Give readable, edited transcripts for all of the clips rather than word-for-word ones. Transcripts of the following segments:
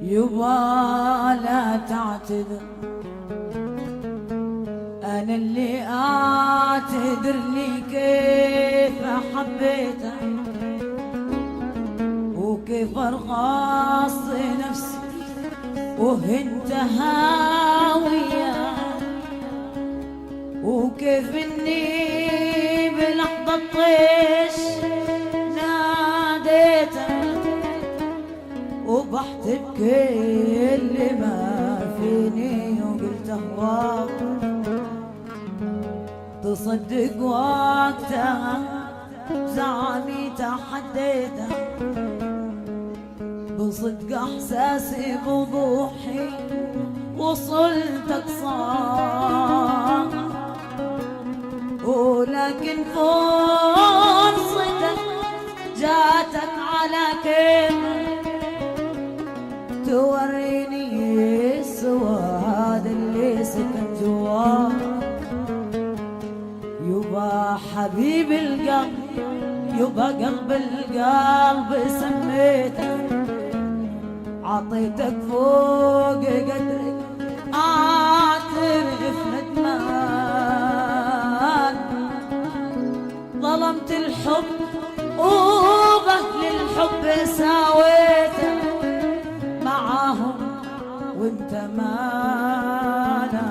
يبا لا تعتذر، أنا اللي أعتذر لي كيف حبيتك وكيف أرخص نفسي وهنت هاوية، وكيف إني بلحظة طيش ناديتك وبحت بكل ما فيني وقلت أهواك، تصدق وقتها زعمي تحديتها بصدق احساسي بوضوحي وصلتك صار، ولكن فرصتك جاتك على كيفك توريني السواد اللي سكن جواك. يبا حبيب القلب، يبا قلب القلب سميتك، عطيتك فوق قدرك اعترف ندمان، ظلمت الحب وبهل الحب ساويتك معاهم وانت مانا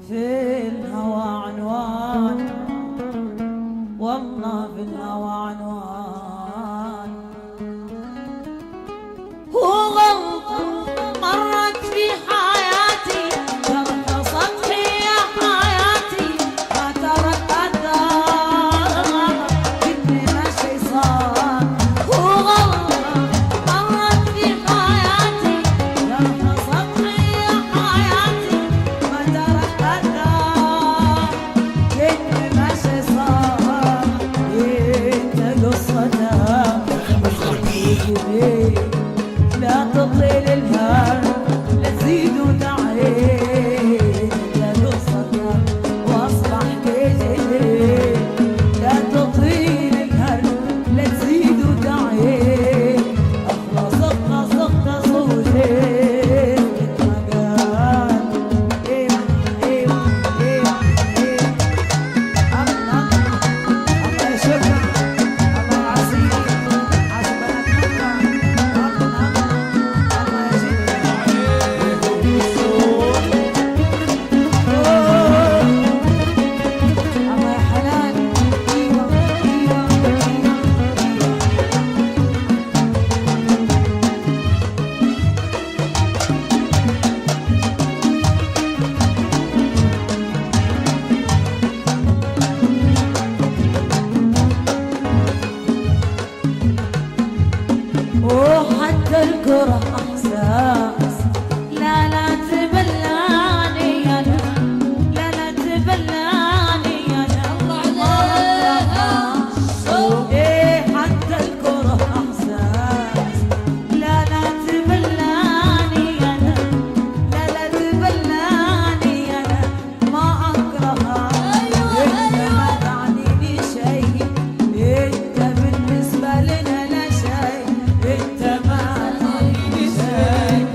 في الهوى عنوان، والله في الهوى عنوان. هو غلطة مرت في حياتي جرح سطحي يا حياتي ما ترك أثر إني ماشي صار. هو غلطة مرت في حياتي جرح سطحي يا حياتي ما ترك أثر إني ماشي صار. انت قصتك لا تطيل الهر لا تزيد وتعيد، لا قصتك واصبح كجديد، لا تطيل الهر لا تزيد وتعيد، اخلص اخلص صوتك ما قال ايوه ايوه ايوه ايوه. الله الله يشكرك، الله يعزيك عشان وحتى الكره احساس لا لا تبلاني انا، لا لا تبلاني انا ايه حتى الكره احساس لا لا تبلاني انا، لا لا تبلاني انا ما اكرهها. انت ما تعنيني شيء، انت بالنسبه لنا لا شيء، انت ما تعنيني شيء،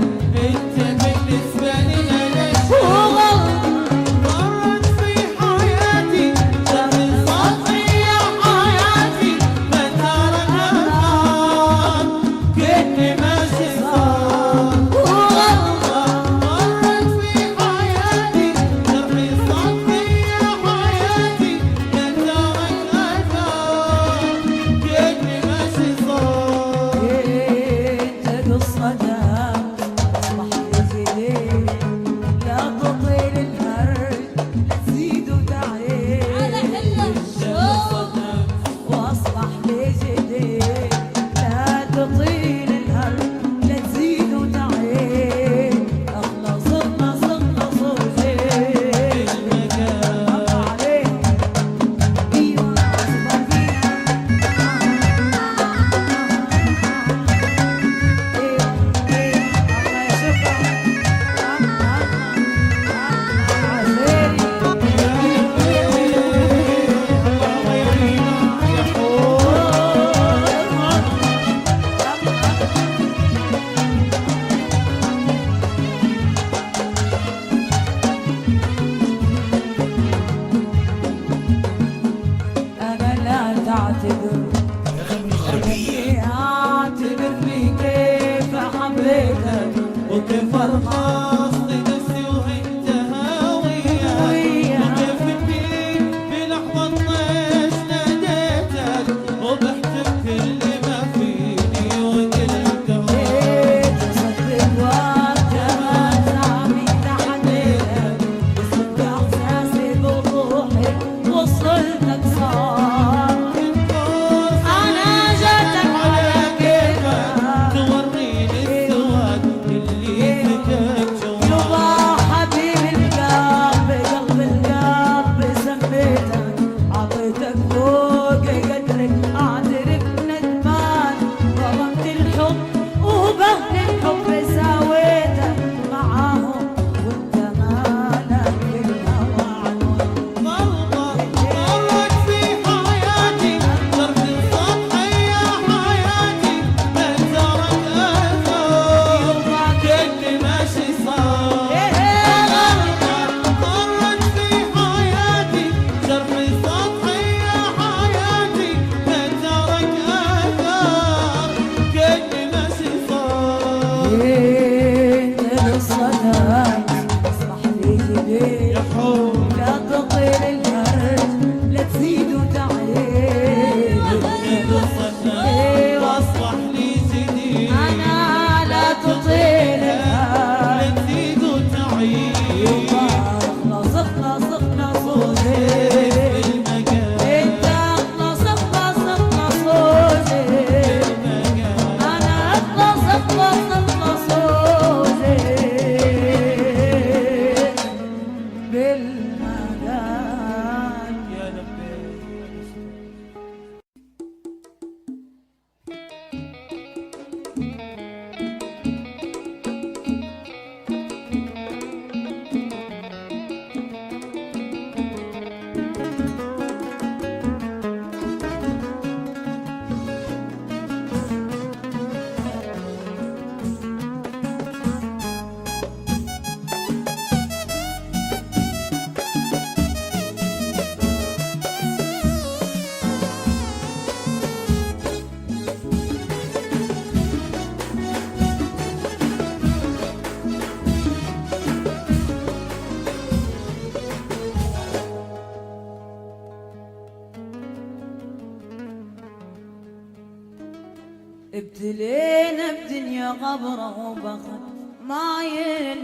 ابتلينا بدنيا غبرة وبخت مايل،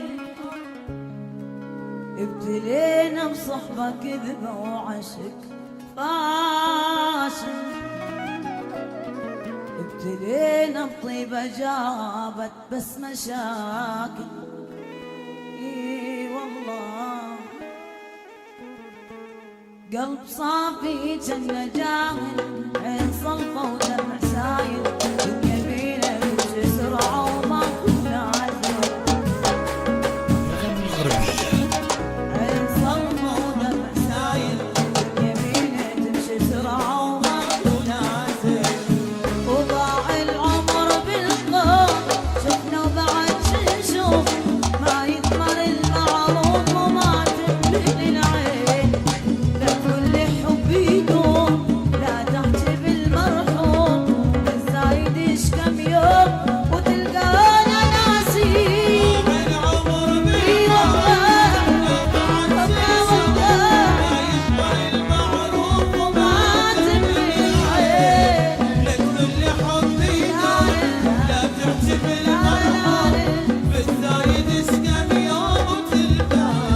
ابتلينا بصحبة كذبة وعشق فاشل، ابتلينا بطيبة جابت بس مشاكل. اي والله قلب صافي جنة جاهل، عين صلفة ودمع سايل، اليمينة بالجسر عوضة نازل، عين صلفة ودمع سايل، اليمينة بالجسر عوضة نازل، وضاع العمر بالقوم شفنا وبعد شنشوف، ما يثمر المعروف وما تملي العين، لا كل حب يدوم لا تحكي بالمرحوم، الزايد يشكم يوم وتلقانا ناسين، العمر بالقوم المعروف وما تملي العين، لا كل حب يدوم لا تحكي بالمرحوم، الزايد يشكم يوم وتلقانا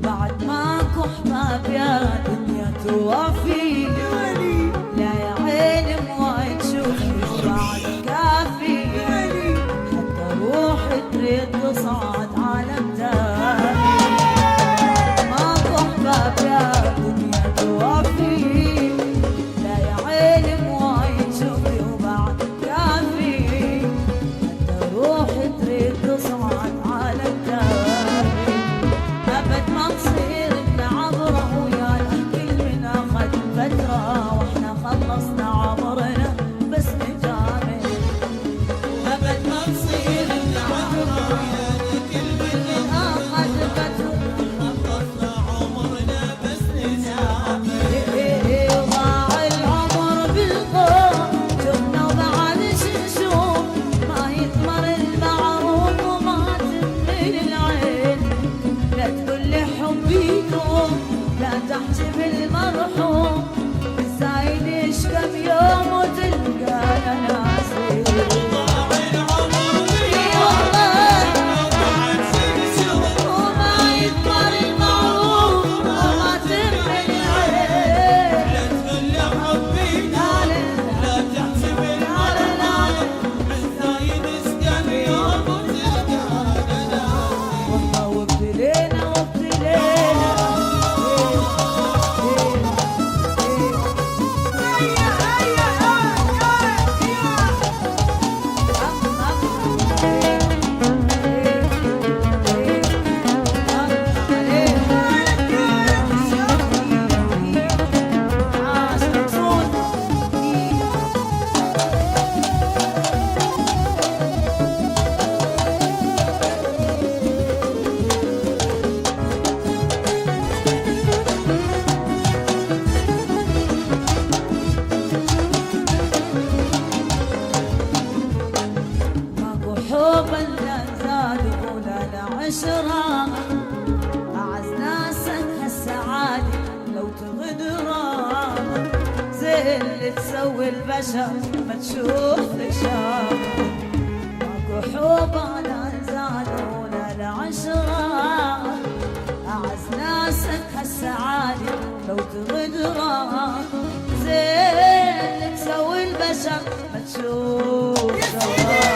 بعد ماكو احباب يا دنيا توافي، لا يا عيني ما تشوفي بعد كافي، حتى روحي تريد تصعد عالم تاني، ماكو احباب يا دنيا توافي، لا يا عيني ما تشوفي وبعد كافي، حتى روحي تريد تصعد عالم تاني، أبد ما تصير إن عبره ويانا كل من أخذ فترة وإحنا خلصنا عمرنا بس نجامل، أبد ما تصير إن عبره ويانا كل من أخذ فترة خلصنا عمرنا بس نجامل، وضاع العمر بالقوم شفنا وبعد شنشوف، ما يثمر المعروف وما تملي العين، لا تقول لي حبي يدوم لا تحكي بالمرحوم، الزايد يشكم يوم وتلقانا ناسين، وضاع العمر وما يثمر المعروف وما تملي العين، لا تقول لي حبي يدوم لا تحكي بالمرحوم، الزايد يشكم يوم وتلقانا ناسين، والله وابتلينا وابتلينا ماكو حب الا زاد ولا للعشرة أعز ناسك هالسعادة لو تغدرها زين اللي تسوي البشر ما تشوف لك شر ماكو حب لا نزال ولا العشرة أعز ناسك هالسعادة لو تغدرها زين اللي تسوي البشر ما تشوف شر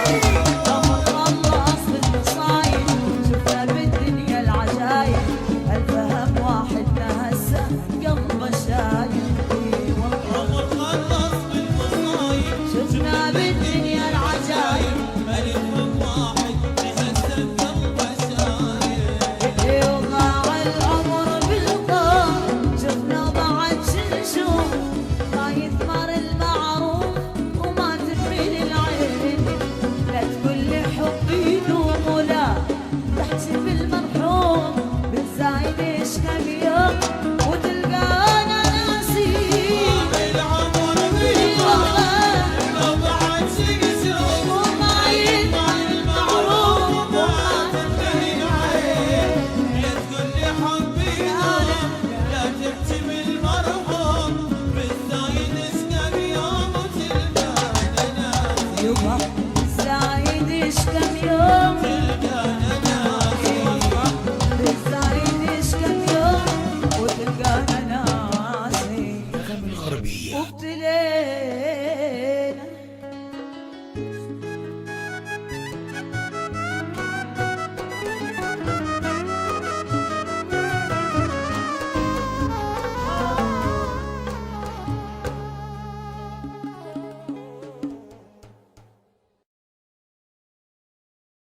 زايد ايش كم يوم